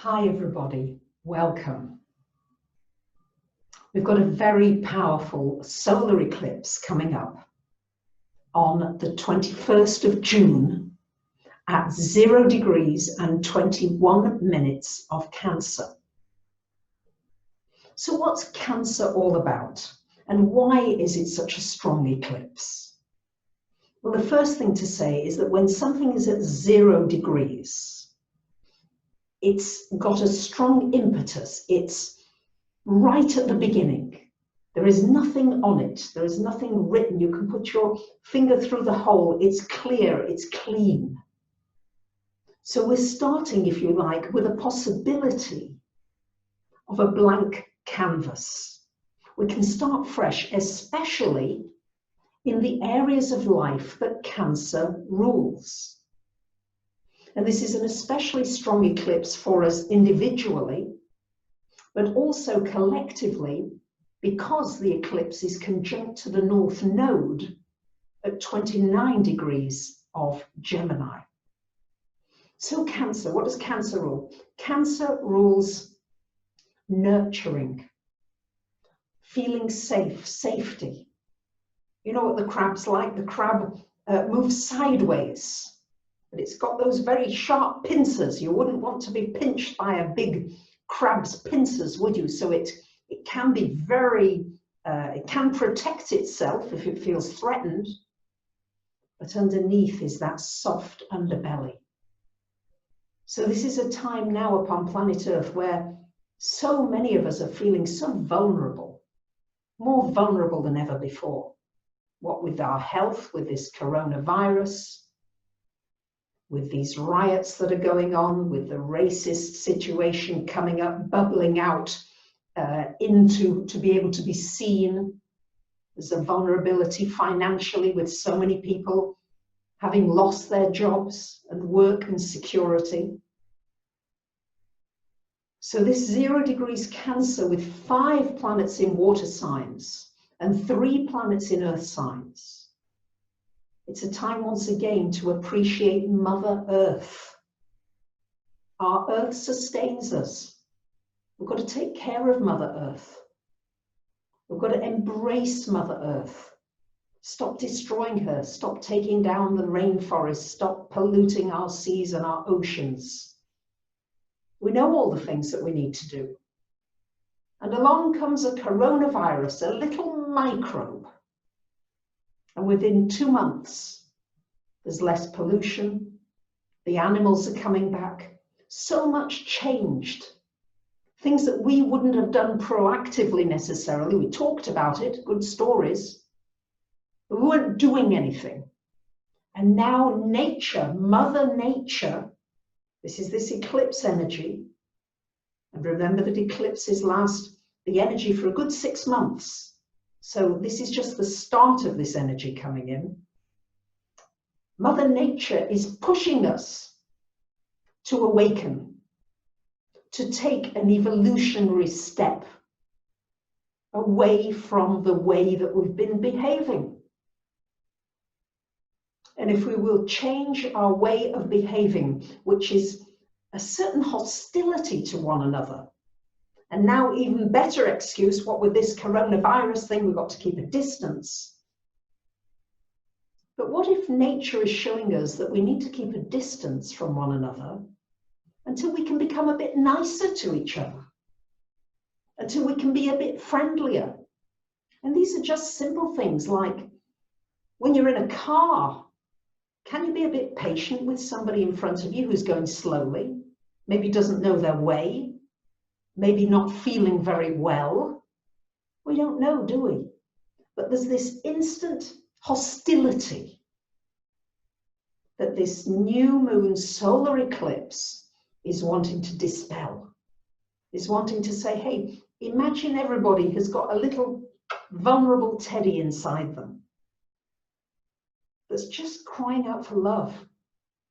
Hi everybody, welcome. We've got a very powerful solar eclipse coming up on the 21st of June at 0 degrees and 21 minutes of Cancer. So what's Cancer all about? And why is it such a strong eclipse? Well, the first thing to say is that when something is at 0 degrees, it's got a strong impetus. It's right at the beginning. There is nothing on it. There is nothing written. You can put your finger through the hole. It's clear. It's clean. So we're starting, if you like, with a possibility of a blank canvas. We can start fresh, especially in the areas of life that Cancer rules. And this is an especially strong eclipse for us individually, but also collectively, because the eclipse is conjunct to the North Node at 29 degrees of Gemini. So Cancer, what does Cancer rule? Cancer rules nurturing, feeling safe, safety. You know what the crab's like? The crab moves sideways. But it's got those very sharp pincers. You wouldn't want to be pinched by a big crab's pincers, would you? So it can be very, it can protect itself if it feels threatened, but underneath is that soft underbelly. So this is a time now upon planet Earth where so many of us are feeling so vulnerable, more vulnerable than ever before. What with our health, with this coronavirus, with these riots that are going on, with the racist situation coming up, bubbling out to be able to be seen. There's a vulnerability financially with so many people having lost their jobs and work and security. So this 0 degrees Cancer with 5 planets in water signs and 3 planets in earth signs. It's a time once again to appreciate Mother Earth. Our Earth sustains us. We've got to take care of Mother Earth. We've got to embrace Mother Earth. Stop destroying her. Stop taking down the rainforest. Stop polluting our seas and our oceans. We know all the things that we need to do. And along comes a coronavirus, a little microbe. And within 2 months, there's less pollution. The animals are coming back. So much changed. Things that we wouldn't have done proactively necessarily. We talked about it, good stories, but we weren't doing anything. And now nature, Mother Nature, this is this eclipse energy. And remember that eclipses last the energy for a good 6 months. So this is just the start of this energy coming in. Mother Nature is pushing us to awaken, to take an evolutionary step away from the way that we've been behaving. And if we will change our way of behaving, which is a certain hostility to one another, and now even better excuse, what with this coronavirus thing, we've got to keep a distance. But what if nature is showing us that we need to keep a distance from one another until we can become a bit nicer to each other, until we can be a bit friendlier? And these are just simple things like when you're in a car, can you be a bit patient with somebody in front of you who's going slowly, maybe doesn't know their way, maybe not feeling very well? We don't know, do we? But there's this instant hostility that this new moon solar eclipse is wanting to dispel, is wanting to say, hey, imagine everybody has got a little vulnerable teddy inside them that's just crying out for love.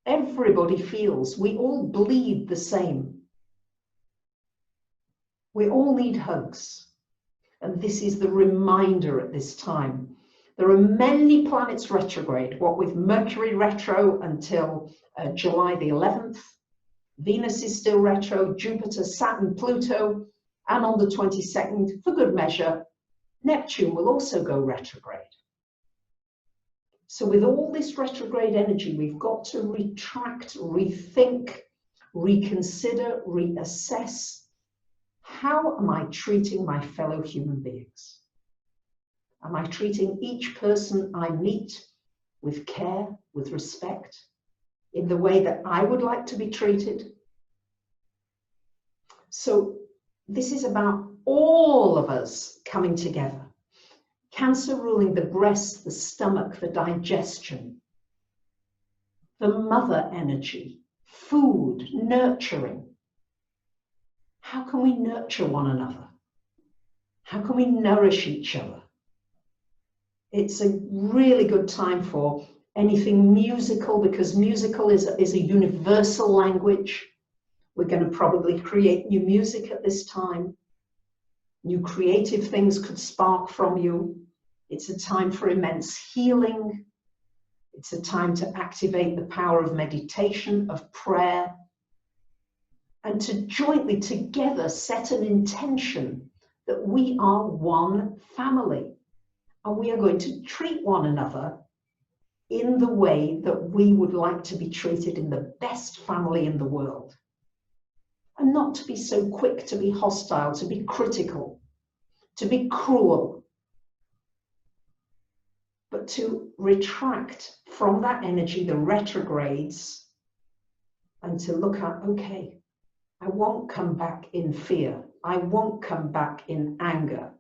Everybody feels, we all bleed the same. We all need hugs. And this is the reminder at this time. There are many planets retrograde, what with Mercury retro until July the 11th, Venus is still retro, Jupiter, Saturn, Pluto, and on the 22nd, for good measure, Neptune will also go retrograde. So with all this retrograde energy, we've got to retract, rethink, reconsider, reassess. How am I treating my fellow human beings? Am I treating each person I meet with care, with respect, in the way that I would like to be treated? So this is about all of us coming together. Cancer ruling the breast, the stomach, the digestion, the mother energy, food, nurturing. How can we nurture one another? How can we nourish each other? It's a really good time for anything musical, because musical is a universal language. We're going to probably create new music at this time. New creative things could spark from you. It's a time for immense healing. It's a time to activate the power of meditation, of prayer, and to jointly together set an intention that we are one family and we are going to treat one another in the way that we would like to be treated, in the best family in the world. And not to be so quick to be hostile, to be critical, to be cruel, but to retract from that energy, the retrogrades, and to look at, okay, I won't come back in fear. I won't come back in anger.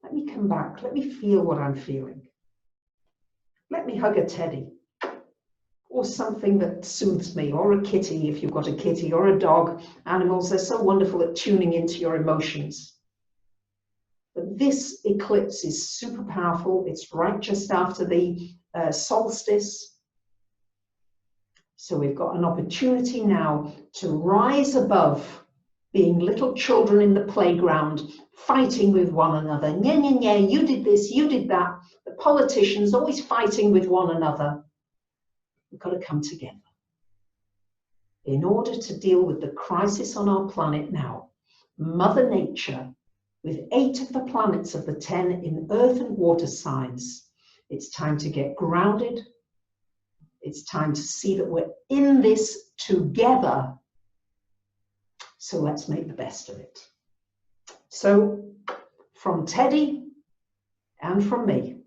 Let me come back. Let me feel what I'm feeling. Let me hug a teddy, or something that soothes me, or a kitty if you've got a kitty, or a dog. Animals, they're so wonderful at tuning into your emotions. But this eclipse is super powerful. It's right just after the solstice. So we've got an opportunity now to rise above being little children in the playground, fighting with one another. Nya, nya, nya, you did this, you did that. The politicians always fighting with one another. We've got to come together in order to deal with the crisis on our planet now. Mother Nature, with 8 of the planets of the 10 in earth and water signs, it's time to get grounded. It's time to see that we're in this together. So let's make the best of it. So from Teddy and from me,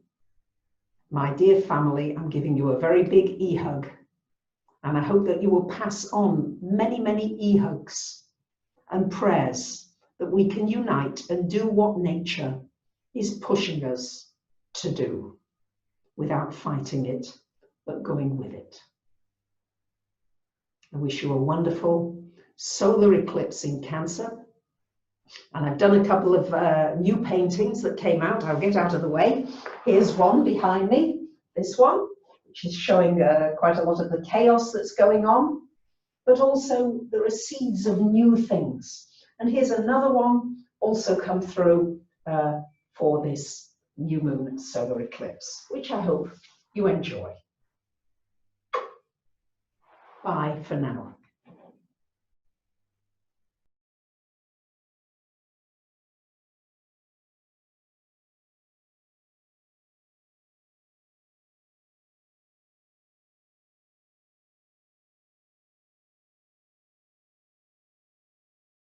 my dear family, I'm giving you a very big e-hug. And I hope that you will pass on many, many e-hugs and prayers, that we can unite and do what nature is pushing us to do without fighting it, but going with it. I wish you a wonderful solar eclipse in Cancer. And I've done a couple of new paintings that came out. I'll get out of the way. Here's one behind me, this one, which is showing quite a lot of the chaos that's going on, but also there are seeds of new things. And here's another one also come through for this new moon solar eclipse, which I hope you enjoy. Bye for now.